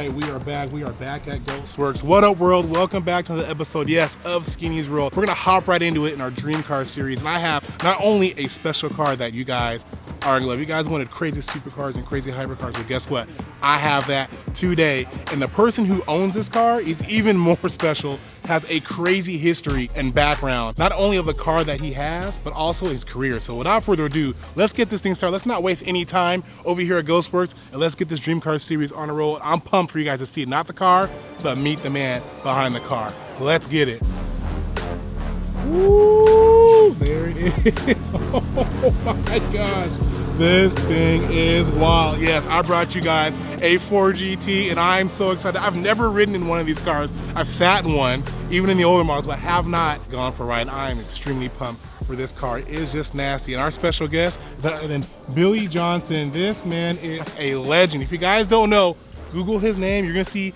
right, we are back. We are back at Ghostworks. What up, world? Welcome back to the episode, yes, of Skinny's World. We're gonna hop right into it in our dream car series, and I have not only a special car that you guys are gonna love. You guys wanted crazy supercars and crazy hypercars, so guess what? I have that today, and the person who owns this car is even more special, has a crazy history and background, not only of the car that he has, but also his career. So without further ado, let's get this thing started. Let's not waste any time over here at Ghostworks, and let's get this dream car series on the road. I'm pumped for you guys to see not the car, but meet the man behind the car. Let's get it. Woo! There it is. Oh my gosh. This thing is wild. Yes, I brought you guys a 4GT, and I'm so excited. I've never ridden in one of these cars. I've sat in one, even in the older models, but have not gone for a ride. I am extremely pumped for this car. It is just nasty. And our special guest is none other than Billy Johnson. This man is a legend. If you guys don't know, Google his name. You're gonna see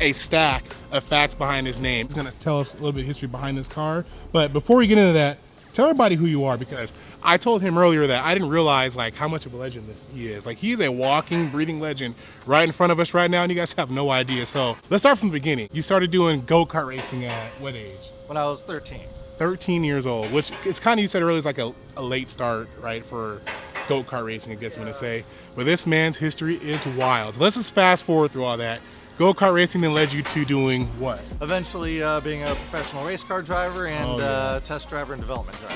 a stack of facts behind his name. He's gonna tell us a little bit of history behind this car. But before we get into that, tell everybody who you are, because I told him earlier that I didn't realize like how much of a legend he is. Like, he's a walking, breathing legend right in front of us right now, and you guys have no idea. So let's start from the beginning. You started doing go-kart racing at what age? When I was 13. 13 years old, which is kind of, you said earlier, is like a late start, right, for go-kart racing, I guess I'm gonna say. But this man's history is wild. So let's just fast forward through all that. Go-kart racing then led you to doing what? Eventually being a professional race car driver and test driver and development driver.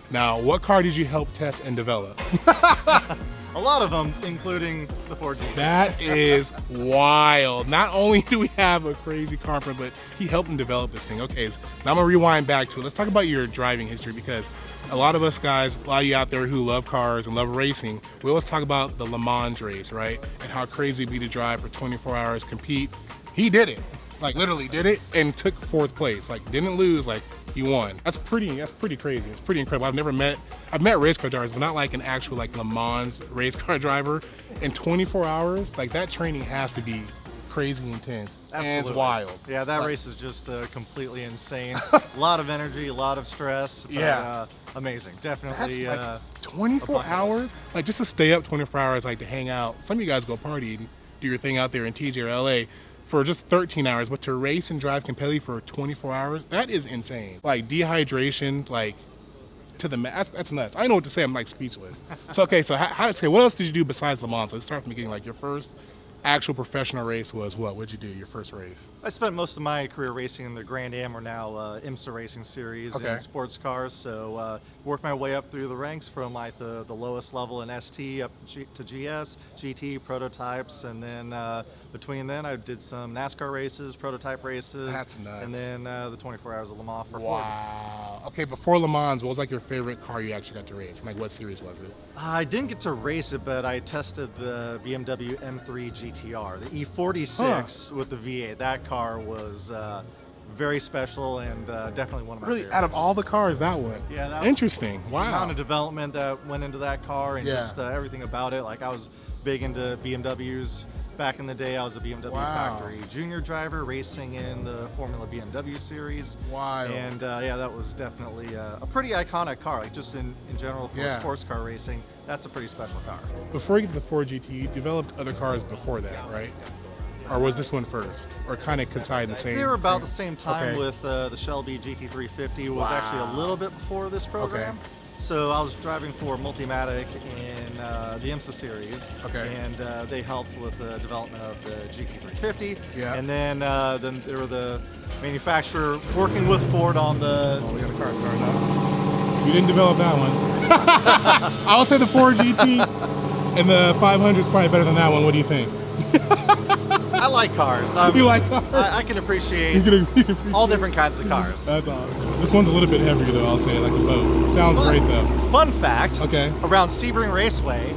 Now, what car did you help test and develop? A lot of them, including the 4GT. That is wild. Not only do we have a crazy car, but he helped him develop this thing. Okay, so now I'm gonna rewind back to it. Let's talk about your driving history, because a lot of us guys, a lot of you out there who love cars and love racing, we always talk about the Le Mans race, right? And how crazy it'd be to drive for 24 hours, compete. He did it. Like, literally did it and took 4th place. Like, didn't lose, like, he won. That's pretty crazy. It's pretty incredible. I've met race car drivers, but not like an actual like Le Mans race car driver. In 24 hours, like, that training has to be crazy intense. Absolutely. And it's wild. Yeah, that race is just completely insane. A lot of energy, a lot of stress. But, yeah. Amazing. Definitely. That's like 24 hours? Like, just to stay up 24 hours, like to hang out. Some of you guys go party and do your thing out there in TJ or LA for just 13 hours, but to race and drive competitively for 24 hours, that is insane. Like, dehydration, like, to the max, that's nuts. I know what to say, I'm like speechless. So, okay, so what else did you do besides Le Mans? Let's start from the beginning. Like, your first actual professional race was what? What'd you do, your first race? I spent most of my career racing in the Grand Am, or now IMSA racing series, in sports cars. So worked my way up through the ranks from like the lowest level in ST up to GS, GT, prototypes, and then between then I did some NASCAR races, prototype races. That's nuts. And then the 24 hours of Le Mans for Ford. Wow. Okay, before Le Mans, what was like your favorite car you actually got to race? Like, what series was it? I didn't get to race it, but I tested the BMW M3 GTR, the E46 with the V8. That car was very special and definitely one of my favorites. Out of all the cars, that one? Yeah. That interesting. Wow. The amount of development that went into that car and just everything about it. Like, I was big into BMWs. Back in the day, I was a BMW factory junior driver racing in the Formula BMW series. Wow. And yeah, that was definitely a pretty iconic car. Like, just in general for sports car racing, that's a pretty special car. Before you get to the 4GT, you developed other cars before that, right? Or was this one first? Or kind of coincided the same? They were about the same time with the Shelby GT350. Was actually a little bit before this program. Okay. So I was driving for Multimatic in the IMSA series, and they helped with the development of the GT350. Yeah. And then they were the manufacturer working with Ford on the. Oh, we got a car starting up. You didn't develop that one. I would say the 4GT and the 500 is probably better than that one. What do you think? I like cars. You like cars? I can appreciate all different kinds of cars. That's awesome. This one's a little bit heavier though, I'll say, like a boat. Sounds great though. Fun fact, around Sebring Raceway,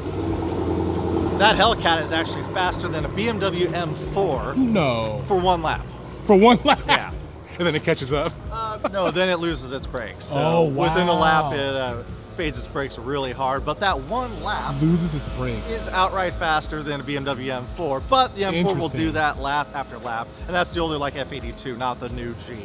that Hellcat is actually faster than a BMW M4 for one lap. For one lap? Yeah. And then it catches up? No, then it loses its brakes. So within a lap, it fades its brakes really hard, but that one lap loses its brakes. Is outright faster than a BMW M4, but the M4 will do that lap after lap, and that's the older like F82, not the new G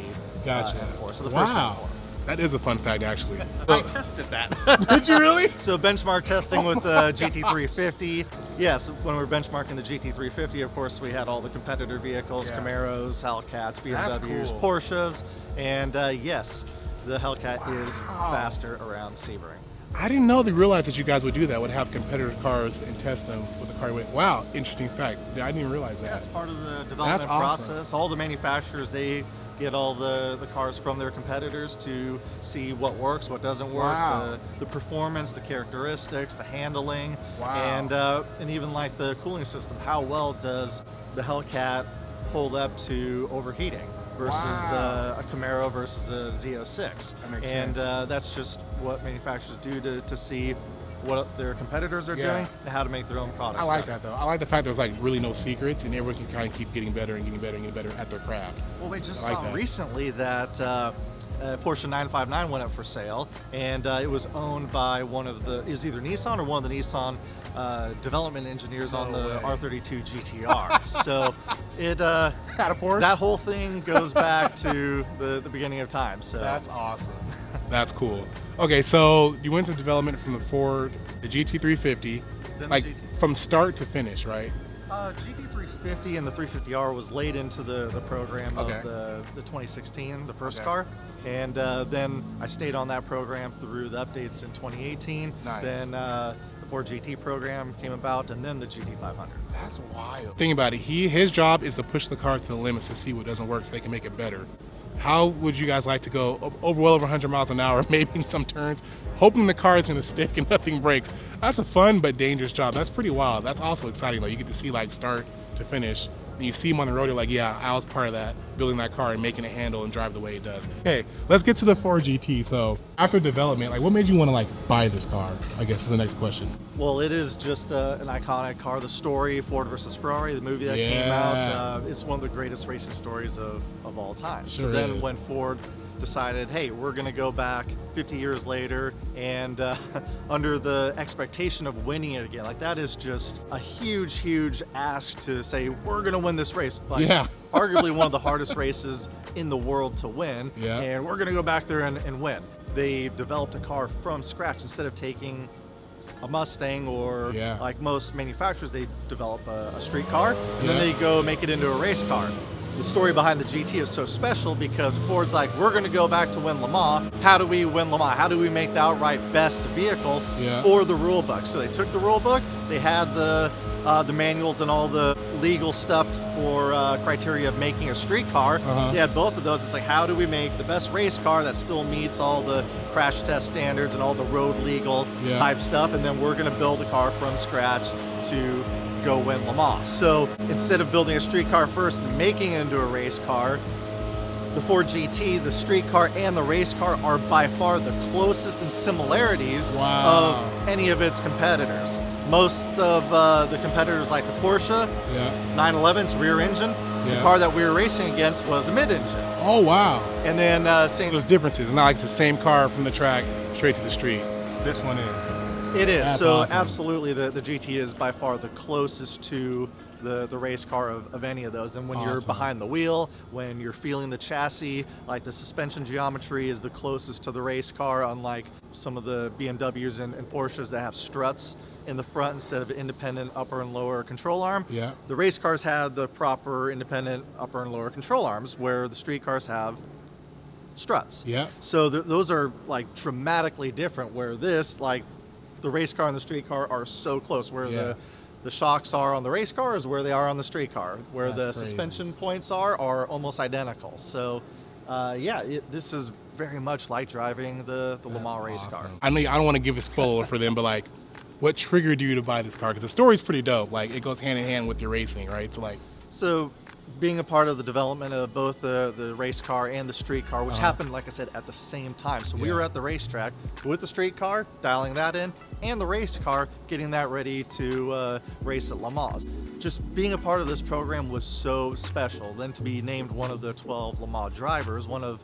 gotcha. M4. So the first M4. That is a fun fact, actually. I tested that. Did you really? So benchmark testing with the GT350. Yes, when we were benchmarking the GT350, of course, we had all the competitor vehicles, Yeah. Camaros, Hellcats, That's BMWs, cool. Porsches, and yes, the Hellcat is Wow. faster around Sebring. I didn't know they realized that you guys would do that, would have competitor cars and test them with the car you went. Wow, interesting fact. I didn't realize that. Yeah, it's part of the development That's awesome. process. All the manufacturers, they get all the cars from their competitors to see what works, what doesn't work, Wow. the performance, the characteristics, the handling, Wow. and even like the cooling system. How well does the Hellcat hold up to overheating versus Wow. a Camaro versus a Z06? That makes and sense. that's just what manufacturers do to see what their competitors are Yeah. doing and how to make their own products. I like better. that though. I like the fact there's like really no secrets and everyone can kind of keep getting better and getting better and getting better at their craft. Well, we just I like saw that. recently that Porsche 959 went up for sale, and it was owned by it was either Nissan or one of the Nissan development engineers on No the way. R32 GTR. So it Had a Porsche? that whole thing goes back to the beginning of time. So That's awesome. That's cool. Okay, so you went to development from the Ford, the GT350, Then the like GT. from start to finish, right? GT350 and the 350R was laid into the program Okay. of the 2016, the first Okay. car, and then I stayed on that program through the updates in 2018. Nice. Then the Ford GT program came about, and then the GT500. That's wild. Think about it. His job is to push the car to the limits to see what doesn't work so they can make it better. How would you guys like to go well over 100 miles an hour, maybe in some turns, hoping the car is going to stick and nothing breaks? That's a fun but dangerous job. That's pretty wild. That's also exciting though. You get to see like start to finish. And you see him on the road, you're like, yeah, I was part of that, building that car and making it handle and drive the way it does. Okay, let's get to the Ford GT. So after development, like what made you want to like buy this car, I guess is the next question. Well, it is just an iconic car. The story, Ford versus Ferrari, the movie that came out, it's one of the greatest racing stories of all time. Sure So then is. when Ford decided, hey, we're going to go back 50 years later and under the expectation of winning it again, like that is just a huge, huge ask to say, we're going to win this race. Like, Yeah. arguably one of the hardest races in the world to win. Yeah. And we're going to go back there and win. They developed a car from scratch instead of taking a Mustang or Yeah. like most manufacturers, they develop a street car and then Yeah. they go make it into a race car. The story behind the GT is so special because Ford's like, we're going to go back to win Le Mans. How do we win Le Mans? How do we make the outright best vehicle Yeah. for the rule book? So they took the rule book, they had the manuals and all the legal stuff for criteria of making a street car. Uh-huh. They had both of those. It's like, how do we make the best race car that still meets all the crash test standards and all the road legal Yeah. type stuff? And then we're going to build a car from scratch to go win Le Mans. So instead of building a street car first and making it into a race car, the Ford GT, the street car, and the race car are by far the closest in similarities Wow. of any of its competitors. Most of the competitors, like the Porsche Yeah. 911's rear engine, the Yeah. car that we were racing against was the mid-engine. Oh, wow. And then same. There's differences. It's not like it's the same car from the track straight to the street. This one is. It is. That's So awesome. absolutely, the GT is by far the closest to the race car of any of those. And when you're Awesome. behind the wheel, when you're feeling the chassis, like the suspension geometry is the closest to the race car, unlike some of the BMWs and Porsches that have struts in the front instead of independent upper and lower control arm. Yeah. The race cars had the proper independent upper and lower control arms, where the street cars have struts. Yeah. So those are like dramatically different, where this, like the race car and the street car are so close, where Yeah. the shocks are on the race car is where they are on the street car, where the That's crazy. suspension points are almost identical. So this is very much like driving the Le Mans race car. I know I don't want to give a spoiler for them, but like, what triggered you to buy this car? Because the story's pretty dope. Like, it goes hand in hand with your racing, right? So like, So being a part of the development of both the race car and the street car, which happened, like I said, at the same time. So we Yeah. were at the racetrack with the street car, dialing that in, and the race car, getting that ready to race at Le Mans. Just being a part of this program was so special. Then to be named one of the 12 Le Mans drivers, one of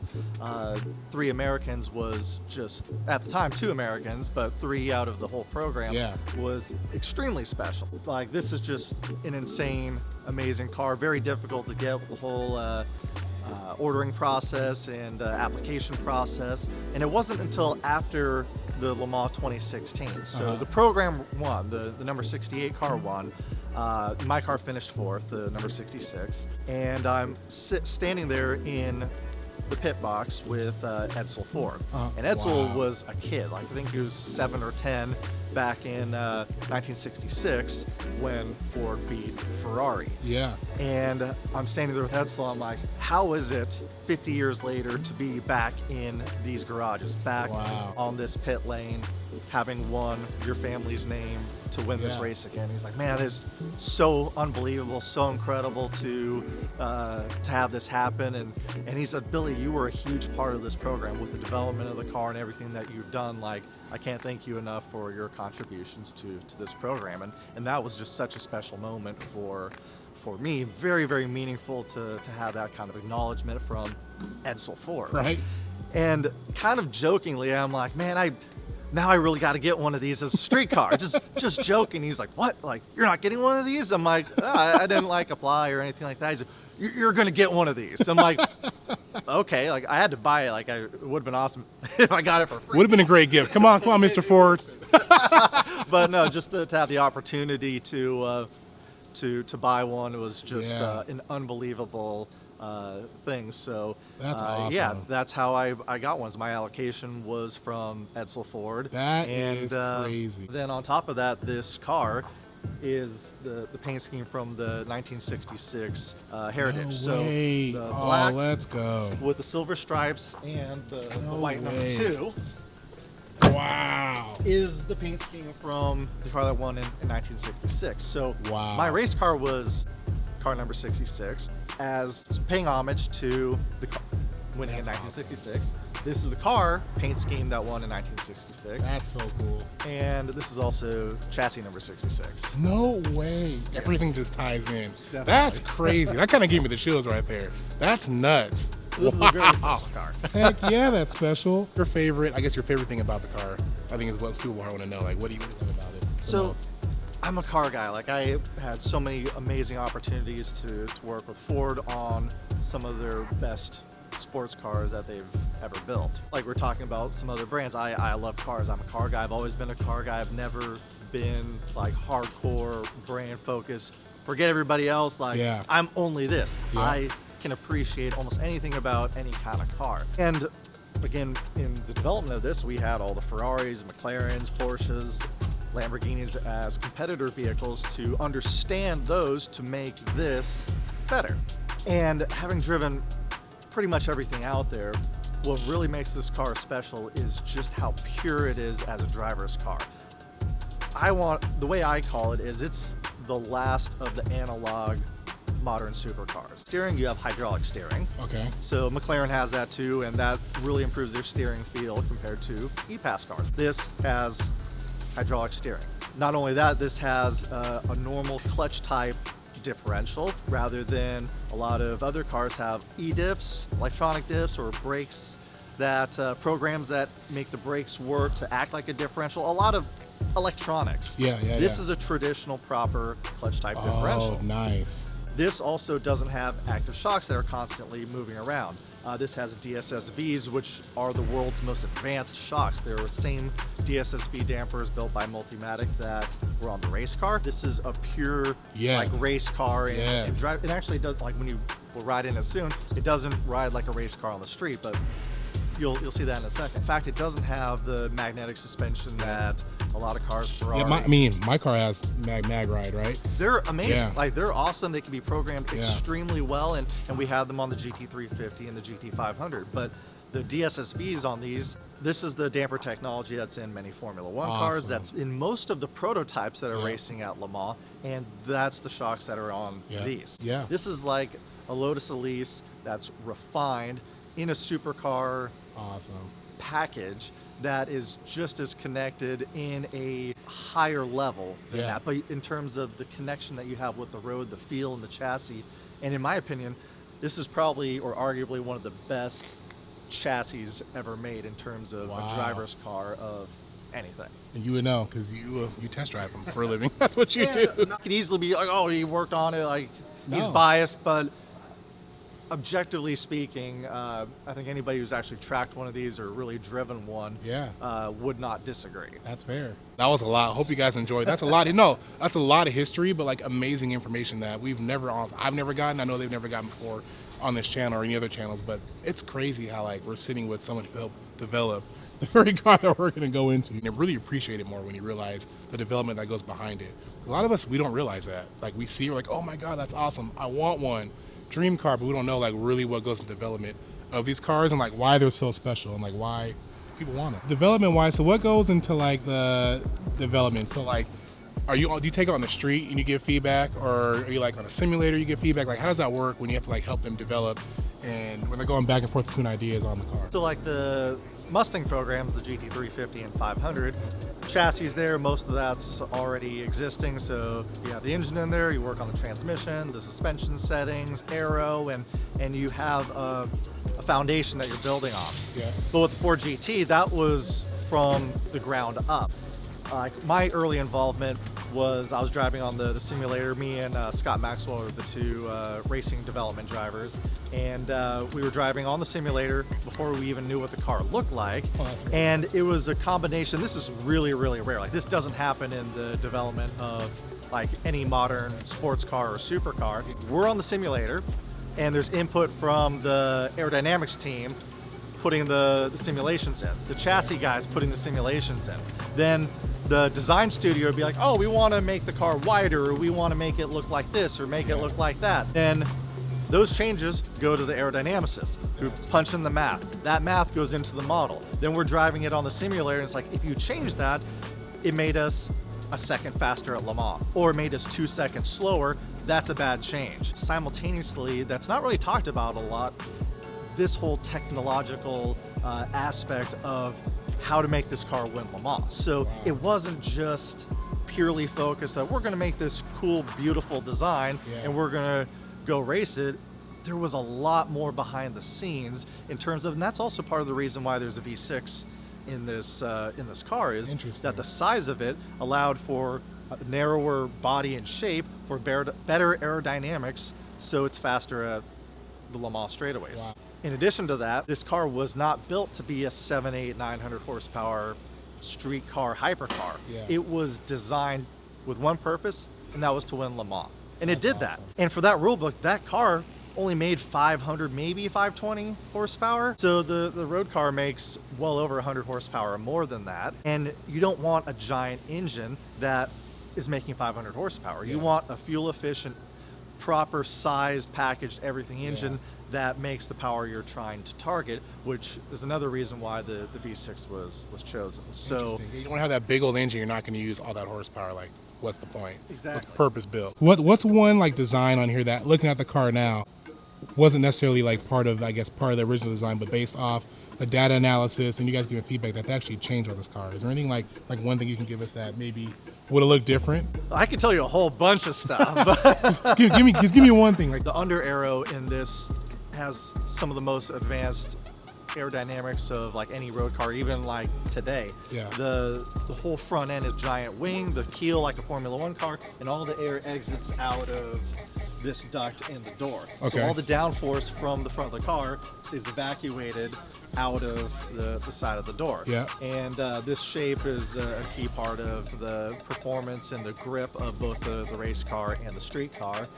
3 Americans, was just, at the time, 2 Americans, but 3 out of the whole program, Yeah. was extremely special. Like, this is just an insane, amazing car. Very difficult to get with the whole ordering process and application process. And it wasn't until after the Le Mans 2016. So the program won, the number 68 car won. My car finished fourth, the number 66. And I'm standing there in the pit box with Edsel Ford. And Edsel was a kid, like I think he was 7 or 10 back in 1966 when Ford beat Ferrari. Yeah. And I'm standing there with Edsel, I'm like, how is it 50 years later to be back in these garages, back on this pit lane, having won your family's name to win this race again? He's like, man, it's so unbelievable, so incredible to have this happen. And he said, Billy, you were a huge part of this program with the development of the car and everything that you've done. Like, I can't thank you enough for your contributions to this program. And that was just such a special moment for me. Very, very meaningful to have that kind of acknowledgement from Edsel Ford. Right. And kind of jokingly, I'm like, man, now I really got to get one of these as a street car. just joking. He's like, what? Like, you're not getting one of these? I'm like, I didn't like apply or anything like that. He's like, you're going to get one of these. I'm like, okay. Like, I had to buy it. Like, it would have been awesome if I got it for free. Would have been a great gift. Come on, Mr. Ford. But no, just to have the opportunity to buy one was just an unbelievable thing. So that's awesome. Yeah, that's how I got one. My allocation was from Edsel Ford. That is crazy. Then on top of that, this car is the paint scheme from the 1966 Heritage. No so way. The black let's go. with the silver stripes and the white number 2. Wow. Is the paint scheme from the car that won in 1966. So my race car was car number 66 as paying homage to the car winning in 1966. This is the car paint scheme that won in 1966. That's so cool. And this is also chassis number 66. No way. Everything just ties in. Definitely. That's crazy. That kind of gave me the chills right there. That's nuts. This is a very special car. Heck yeah, that's special. Your favorite thing about the car, I think is what people want to know. Like, what do you love about it? So, I'm a car guy. Like, I had so many amazing opportunities to work with Ford on some of their best sports cars that they've ever built. Like, we're talking about some other brands. I love cars. I'm a car guy. I've always been a car guy. I've never been like hardcore brand focused. Forget everybody else. Like, I'm only this. I can appreciate almost anything about any kind of car. And again, in the development of this, we had all the Ferraris, McLarens, Porsches, Lamborghinis as competitor vehicles to understand those to make this better. And having driven pretty much everything out there, what really makes this car special is just how pure it is as a driver's car. The way I call it is it's the last of the analog modern supercars. Steering, you have hydraulic steering. Okay. So McLaren has that too, and that really improves their steering feel compared to E-Pass cars. This has hydraulic steering. Not only that, this has a normal clutch type differential rather than a lot of other cars have e-diffs, electronic diffs, or brakes that programs that make the brakes work to act like a differential. A lot of electronics. This is a traditional proper clutch type differential. Oh, nice. This also doesn't have active shocks that are constantly moving around. This has DSSVs, which are the world's most advanced shocks. They're the same DSSV dampers built by Multimatic that were on the race car. This is a pure like race car, and it actually does, like when you will ride in it soon, it doesn't ride like a race car on the street, but you'll see that in a second. In fact, it doesn't have the magnetic suspension that a lot of cars, Ferrari. My car has mag ride, right? They're amazing. Like, they're awesome. They can be programmed extremely well, and we have them on the GT350 and the GT500. But the DSSVs on these, this is the damper technology that's in many Formula One cars. That's in most of the prototypes that are racing at Le Mans, and that's the shocks that are on these. This is like a Lotus Elise that's refined in a supercar package that is just as connected in a higher level than that. But in terms of the connection that you have with the road, the feel, and the chassis, and in my opinion, this is probably or arguably one of the best chassis ever made in terms of a driver's car of anything. And you would know because you test drive them for a living. That's what you do. It could easily be like, oh, he worked on it, like he's biased, but objectively speaking, I think anybody who's actually tracked one of these or really driven one would not disagree. That's fair. That was a lot. Hope you guys enjoyed. That's a lot. No, that's a lot of history, but like amazing information that I've never gotten. I know they've never gotten before on this channel or any other channels, but it's crazy how like we're sitting with someone who helped develop the very car that we're going to go into. And I really appreciate it more when you realize the development that goes behind it. A lot of us, we don't realize that. Like we see, we're like, oh my God, that's awesome. I want one. Dream car, but we don't know like really what goes into development of these cars and like why they're so special and like why people want them. Development wise, so what goes into like the development? So like, do you take it on the street and you give feedback, or are you like on a simulator you give feedback? Like how does that work when you have to like help them develop and when they're going back and forth between ideas on the car? So like the Mustang programs, the GT350 and 500, chassis there, most of that's already existing. So you have the engine in there, you work on the transmission, the suspension settings, aero, and you have a foundation that you're building on. Yeah. But with the Ford GT, that was from the ground up. My early involvement was I was driving on the simulator. Me and Scott Maxwell were the two racing development drivers, and we were driving on the simulator before we even knew what the car looked like. Oh, that's great. And it was a combination. This is really, really rare. Like this doesn't happen in the development of like any modern sports car or supercar. We're on the simulator, and there's input from the aerodynamics team putting the simulations in. The chassis guys putting the simulations in. Then the design studio would be like, oh, we want to make the car wider, or we want to make it look like this, or make it look like that. Then those changes go to the aerodynamicist who punch in the math. That math goes into the model. Then we're driving it on the simulator, and it's like, if you change that, it made us a second faster at Le Mans, or it made us 2 seconds slower. That's a bad change. Simultaneously, that's not really talked about a lot, this whole technological aspect of how to make this car win Le Mans. So it wasn't just purely focused that we're gonna make this cool, beautiful design and we're gonna go race it. There was a lot more behind the scenes in terms of, and that's also part of the reason why there's a V6 in this car, is that the size of it allowed for a narrower body and shape for better aerodynamics, so it's faster at the Le Mans straightaways. Wow. In addition to that, this car was not built to be a 900 horsepower street car hypercar. It was designed with one purpose, and that was to win Le Mans. And it did that. And for that rule book, that car only made 500, maybe 520 horsepower. So the road car makes well over 100 horsepower more than that. And you don't want a giant engine that is making 500 horsepower. You want a fuel efficient, proper sized, packaged everything engine that makes the power you're trying to target, which is another reason why the V6 was chosen. So you don't have that big old engine, you're not going to use all that horsepower. Like, what's the point? Exactly. It's purpose built. What's one like design on here that, looking at the car now, wasn't necessarily like part of the original design, but based off the data analysis and you guys giving feedback that they actually changed on this car? Is there anything like one thing you can give us that maybe would have looked different? I can tell you a whole bunch of stuff. But give me one thing. Like the under aero in this has some of the most advanced aerodynamics of like any road car, even like today. The whole front end is giant wing, the keel like a Formula One car, and all the air exits out of this duct in the door. So all the downforce from the front of the car is evacuated out of the side of the door. And this shape is a key part of the performance and the grip of both the race car and the street car.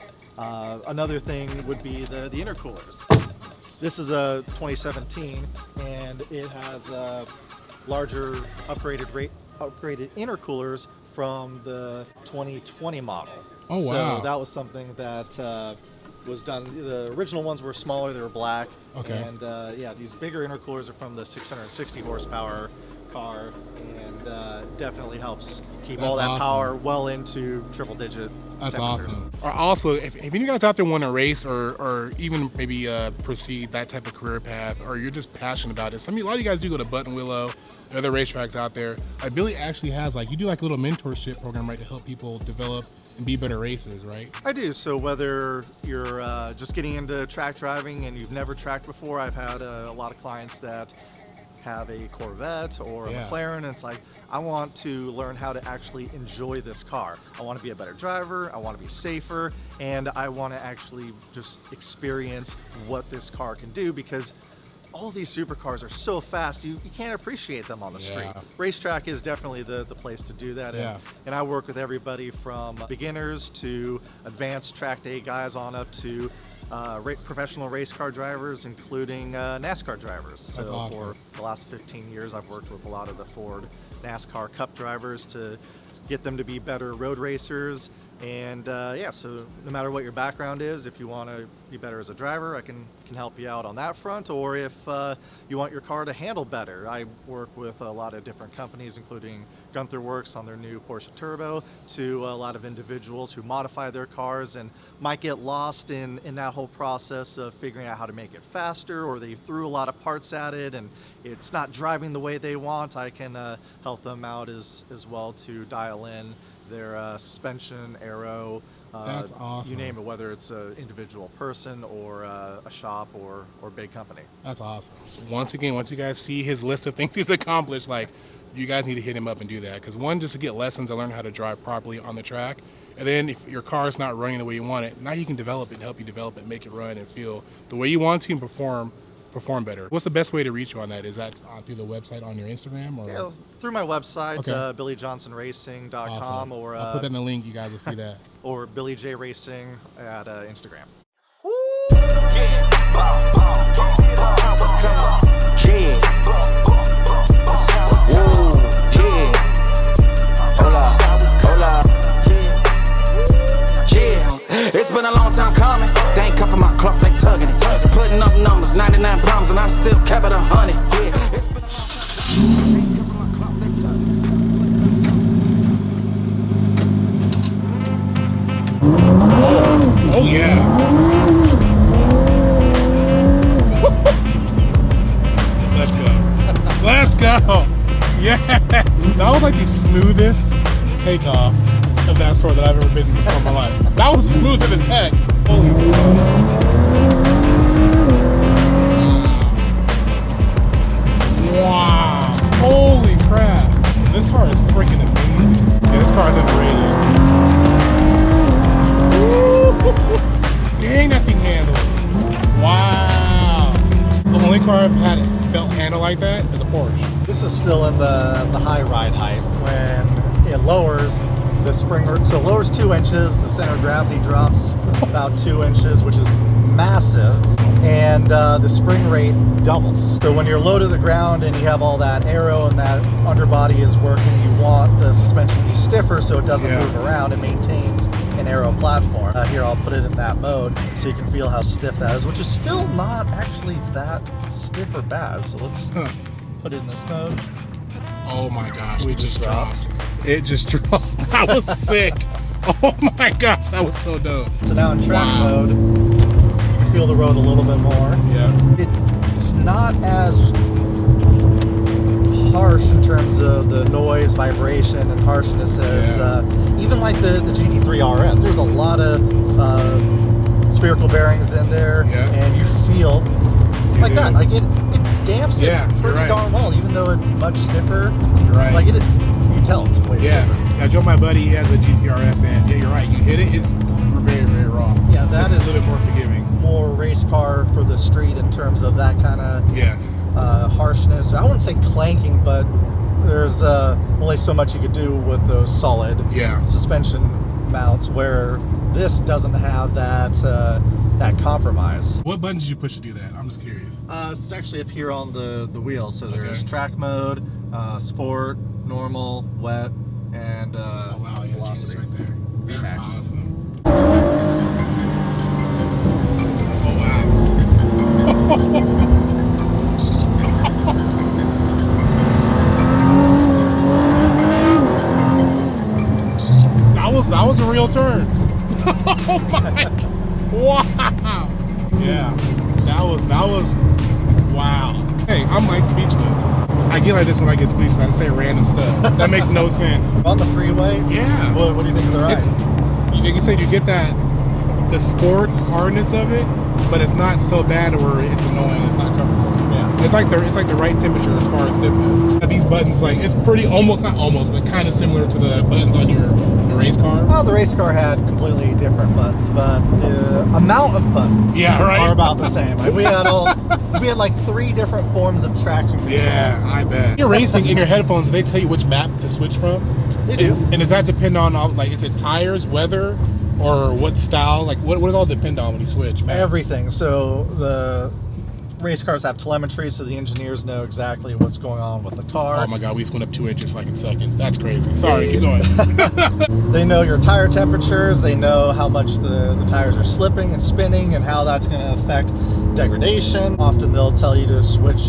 Another thing would be the intercoolers. This is a 2017, and it has larger upgraded intercoolers from the 2020 model. Oh, wow. So that was something that was done. The original ones were smaller, they were black. And these bigger intercoolers are from the 660 horsepower car, and definitely helps keep all that power well into triple digit temperatures. Awesome. Or also, if any of you guys out there want to race or even maybe proceed that type of career path, or you're just passionate about it, a lot of you guys do go to Button Willow, other racetracks out there. Billy actually has you do a little mentorship program, right, to help people develop and be better racers, right? I do. So whether you're just getting into track driving and you've never tracked before, I've had a lot of clients that have a Corvette or a McLaren. And it's like, I want to learn how to actually enjoy this car. I want to be a better driver, I want to be safer, and I want to actually just experience what this car can do, because all these supercars are so fast, you can't appreciate them on the street. Racetrack is definitely the place to do that. And I work with everybody from beginners to advanced track day guys on up to professional race car drivers, including NASCAR drivers. So for the last 15 years, I've worked with a lot of the Ford NASCAR Cup drivers to get them to be better road racers. And yeah, so no matter what your background is, if you want to be better as a driver, I can help you out on that front. Or if you want your car to handle better, I work with a lot of different companies, including Gunther Works on their new Porsche Turbo, to a lot of individuals who modify their cars and might get lost in that whole process of figuring out how to make it faster, or they threw a lot of parts at it and it's not driving the way they want. I can help them out as well to dial in their suspension, aero, That's awesome. You name it, whether it's an individual person or a shop or big company. That's awesome. Once again, once you guys see his list of things he's accomplished, like, you guys need to hit him up and do that. Because one, just to get lessons and learn how to drive properly on the track. And then if your car's not running the way you want it, now you can develop it and help you develop it, make it run and feel the way you want to and perform better. What's the best way to reach you on that? Is that through the website on your Instagram? Or? Yeah, through my website, BillyJohnsonRacing.com. Awesome. Or I'll put that in the link. You guys will see that. Or Billy J Racing at Instagram. It's been a long time coming. They ain't cuffing my cloth, they tugging it. Putting up numbers, 99 problems, and I still kept it 100. Yeah. It's been they ain't cuffing my cloth, they tugging it. Oh yeah. Let's go. Let's go. Yes. That was like the smoothest takeoff of that sort that I've ever been in before in my life. That was smoother than heck. Holy smokes. Wow. Holy crap. This car is freaking amazing. Yeah, this car is underrated. Dang, that thing handles. Wow. The only car I've had it felt handle like that is a Porsche. This is still in the high ride height. When it lowers, the spring lowers 2 inches, the center of gravity drops about 2 inches, which is massive, and the spring rate doubles. So when you're low to the ground and you have all that aero and that underbody is working, you want the suspension to be stiffer so it doesn't move around. It maintains an aero platform. Here, I'll put it in that mode so you can feel how stiff that is, which is still not actually that stiff or bad. So let's put it in this mode. Oh my gosh, it just dropped. It just dropped. That was sick. Oh my gosh, that was so dope. So now in track mode, you can feel the road a little bit more. Yeah. It's not as harsh in terms of the noise, vibration, and harshness as even like the GT3 RS. There's a lot of spherical bearings in there, and you feel like that. Like it damps it pretty darn well, even though it's much stiffer. You're right. Like you can tell it's way stiffer. Yeah, Joe, my buddy, he has a GTRS, and yeah, you're right. You hit it, it's very, very raw. Yeah, that is a little bit more forgiving. More race car for the street in terms of that kind of harshness. I wouldn't say clanking, but there's only so much you could do with those solid suspension mounts, where this doesn't have that that compromise. What buttons did you push to do that? I'm just curious. It's actually up here on the wheel. So there's track mode, sport, normal, wet, and oh wow, yeah, velocity right there. That's VMAX. Awesome. Oh wow. That was a real turn. Oh my! Wow. Yeah, that was wow. Hey, I'm like speechless. I get like this when I get speechless. I just say random stuff. That makes no sense. On the freeway? Yeah. What do you think of the ride? You said you get the sports hardness of it, but it's not so bad where it's annoying. It's not comfortable. Yeah. It's like the right temperature as far as stiffness. These buttons, like, it's pretty not almost, but kind of similar to the buttons on your race car. Well, the race car had completely different buttons, but the amount of buttons are about the same. Like we had like 3 different forms of traction control. Yeah, I bet. You're racing in your headphones, they tell you which map to switch from? They do. And does that depend on, like, is it tires, weather, or what style? Like, what does it all depend on when you switch maps? Everything. So the race cars have telemetry, so the engineers know exactly what's going on with the car. Oh my God, we just went up 2 inches like in seconds. That's crazy. Sorry, keep going. They know your tire temperatures. They know how much the tires are slipping and spinning and how that's going to affect degradation. Often they'll tell you to switch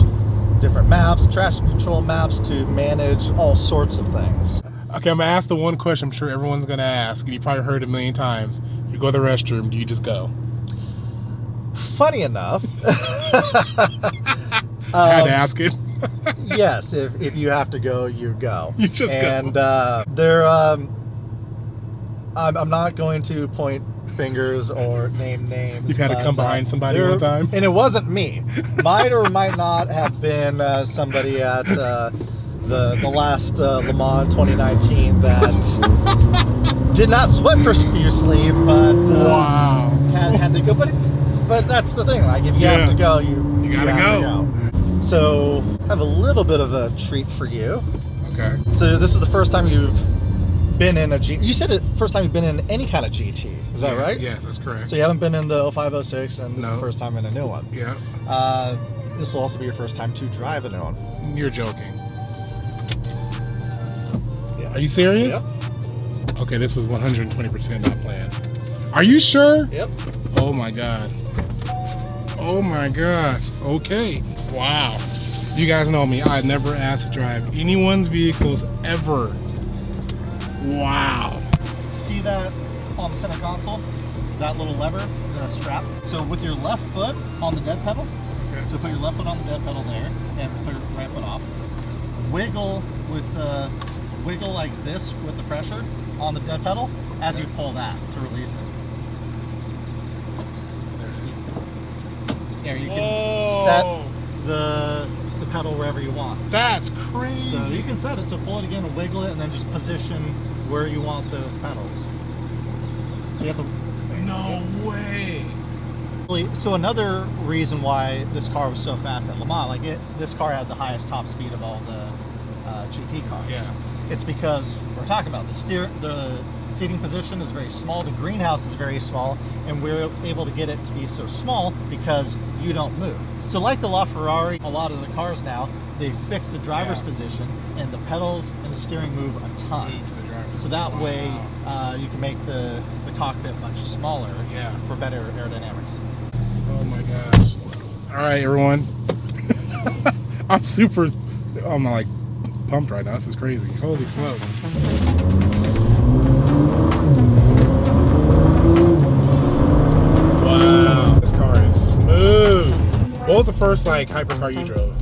different maps, traction control maps, to manage all sorts of things. Okay, I'm gonna ask the one question I'm sure everyone's gonna ask, and you probably heard it a million times. You go to the restroom, do you just go? Funny enough, I had to ask it. yes, if you have to go, you go. You just go. And I'm not going to point fingers or name names. You've had to come behind somebody one time? And it wasn't me. Might or might not have been somebody at the last Le Mans 2019 that did not sweat profusely, but wow. had to go. But that's the thing. Like, if you have to go, you gotta go. So I have a little bit of a treat for you. Okay. So this is the first time you've been in a GT. You said it first time you've been in any kind of GT. Is that right? Yes, that's correct. So you haven't been in the 0506, and this is No. the first time in a new one. Yeah. This will also be your first time to drive a new one. You're joking. Yeah. Are you serious? Yep. Okay, this was 120% not planned. Are you sure? Yep. Oh my God. Oh my gosh. Okay. Wow. You guys know me. I never asked to drive anyone's vehicles ever. Wow. See that on the center console? That little lever is in a strap. So with your left foot on the dead pedal, so put your left foot on the dead pedal there, and put your right foot off. Wiggle like this with the pressure on the dead pedal as you pull that to release it. There, you can set the pedal wherever you want. That's crazy. So you can set it, so pull it again and wiggle it, and then just position where you want those pedals. So you have to... No way. So another reason why this car was so fast at Le Mans, this car had the highest top speed of all the GT cars. Yeah. It's because we're talking about the seating position is very small, the greenhouse is very small, and we're able to get it to be so small because you don't move. So like the LaFerrari, a lot of the cars now, they fix the driver's position, and the pedals and the steering move a ton. So that way you can make the cockpit much smaller for better aerodynamics. Oh my gosh. All right, everyone. I'm like pumped right now. This is crazy. Holy smoke. Wow. This car is smooth. What was the first like hypercar you drove?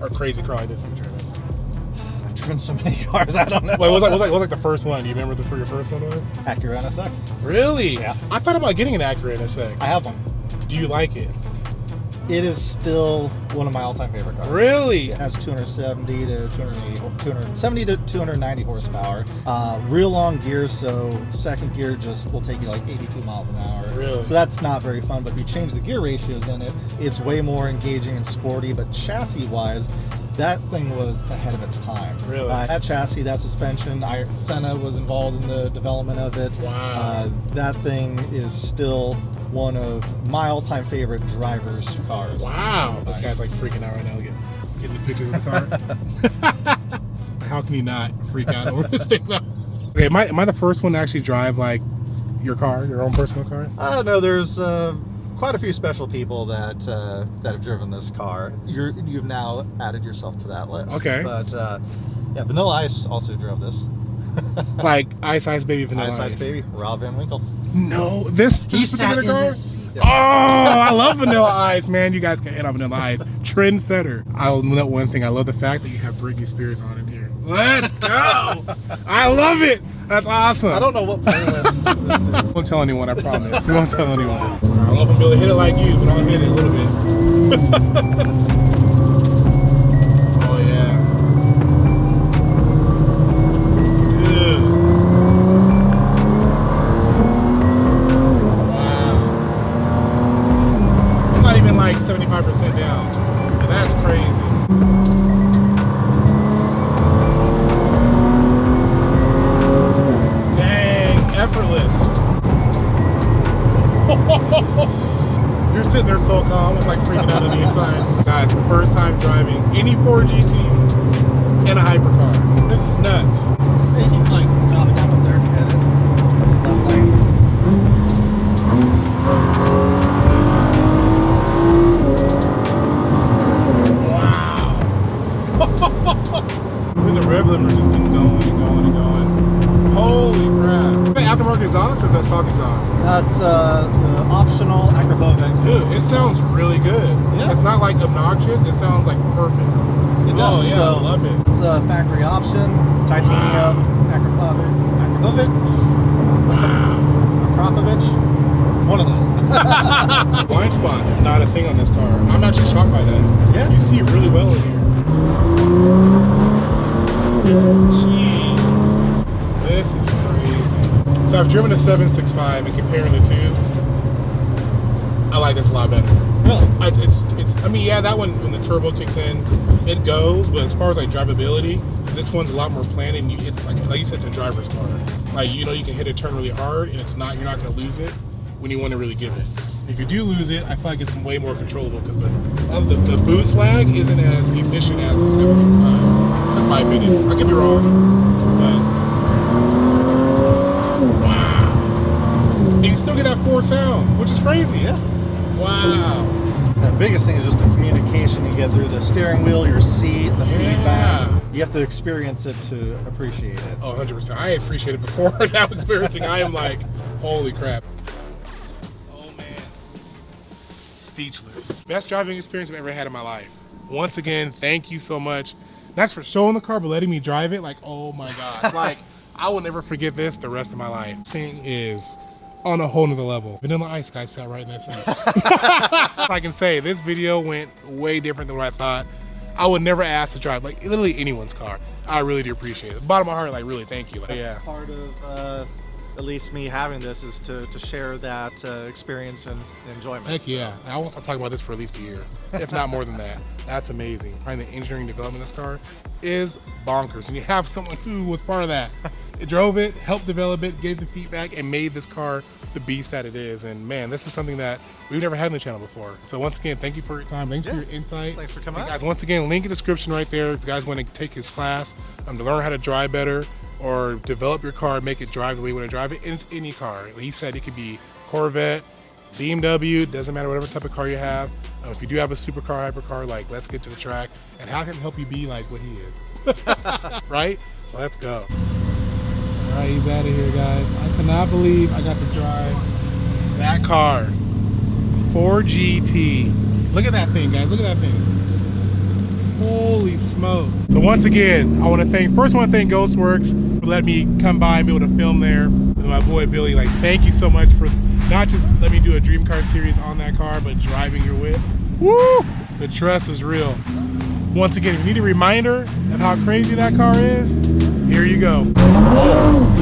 Or crazy car like this you drove? I've driven so many cars, I don't know. Wait, what was like the first one? Do you remember your first one was? Acura NSX. Really? Yeah. I thought about getting an Acura NSX. I have one. Do you like it? It is still one of my all-time favorite cars. Really? It has 270 to 290 horsepower. Real long gears, so second gear just will take you like 82 miles an hour. Really? So that's not very fun, but if you change the gear ratios in it, it's way more engaging and sporty, but chassis-wise, that thing was ahead of its time. Really? That chassis, that suspension, Senna was involved in the development of it. Wow. That thing is still one of my all-time favorite drivers' cars. Wow. This guy's like freaking out right now, getting the pictures of the car. How can you not freak out over this thing now? Okay, am I the first one to actually drive like your car, your own personal car? No, there's quite a few special people that have driven this car. You've now added yourself to that list. Okay. But yeah, Vanilla Ice also drove this. Like Ice Baby Vanilla Ice Baby, Rob Van Winkle. No, this particular car? this seat. Oh, I love Vanilla Ice, man. You guys can hit on Vanilla Ice. Trendsetter. I'll note one thing. I love the fact that you have Britney Spears on in here. Let's go. I love it. That's awesome. I don't know what playlist this is. Won't tell anyone, I promise. We won't tell anyone. I don't know if I'm able to hit it like you, but I'll hit it a little bit. like 75% down. And that's crazy. Dang, effortless. You're sitting there so calm, I'm like freaking out on the inside. Guys, first time driving any 4GT in a hypercar. This is nuts. You can like drop it down to third and hit it. It's left lane. Wow. The rev limiter just keeps going and going and going. Holy crap. Is that aftermarket exhaust or is that stock exhaust? That's the optional Akrapovic. Dude, it sounds really good. Yeah. It's not like obnoxious, it sounds like perfect. It does. Oh yeah, So, I love it. It's a factory option, titanium, Akrapovic, Akrapovic, one of those. Blind spots are not a thing on this car. I'm actually shocked by that. Yeah. You see really well in here. Jeez. This is crazy. So I've driven a 765 and comparing the two, I like this a lot better. Really? It's I mean, yeah, that one, when the turbo kicks in, it goes, but as far as like drivability, this one's a lot more planned, and it's like you said, it's a driver's car. Like, you know, you can hit a turn really hard, and you're not gonna lose it when you want to really give it. If you do lose it, I feel like it's way more controllable because the boost lag isn't as efficient as the 765. That's my opinion. I could be wrong, but wow. And you still get that Ford sound, which is crazy. Yeah. Wow. The biggest thing is just the communication you get through the steering wheel, your seat, the feedback. You have to experience it to appreciate it. Oh, 100%. I appreciate it before. Now experiencing, I am like, holy crap. Oh man. Speechless. Best driving experience I've ever had in my life. Once again, thank you so much. Not for showing the car, but letting me drive it. Like, oh my gosh. Like, I will never forget this the rest of my life. This thing is on a whole nother level. Vanilla Ice guy sat right in that seat. I can say this video went way different than what I thought. I would never ask to drive like literally anyone's car. I really do appreciate it. Bottom of my heart, like really thank you. Like, That's part of at least me having this is to share that experience and enjoyment. Heck yeah. I won't stop talking about this for at least a year, if not more than that. That's amazing. Behind the engineering development of this car is bonkers. And you have someone who was part of that. It drove it, helped develop it, gave the feedback, and made this car the beast that it is. And man, this is something that we've never had on the channel before. So once again, thank you for your time. Thanks for your insight. Thanks for coming And out. guys, once again, link in the description right there if you guys want to take his class to learn how to drive better or develop your car, make it drive the way you want to drive it. And it's any car. Like he said, it could be Corvette, BMW, doesn't matter whatever type of car you have. If you do have a supercar, hypercar, like let's get to the track. And how can it help you be like what he is? Right? So let's go. All right, he's out of here, guys. I cannot believe I got to drive that car. 4GT. Look at that thing, guys. Look at that thing. Holy smoke. So once again, I want to thank Ghostworks for letting me come by and be able to film there with my boy Billy. Like, thank you so much for not just letting me do a dream car series on that car, but driving your whip. Woo! The trust is real. Once again, if you need a reminder of how crazy that car is, here you go. Oh,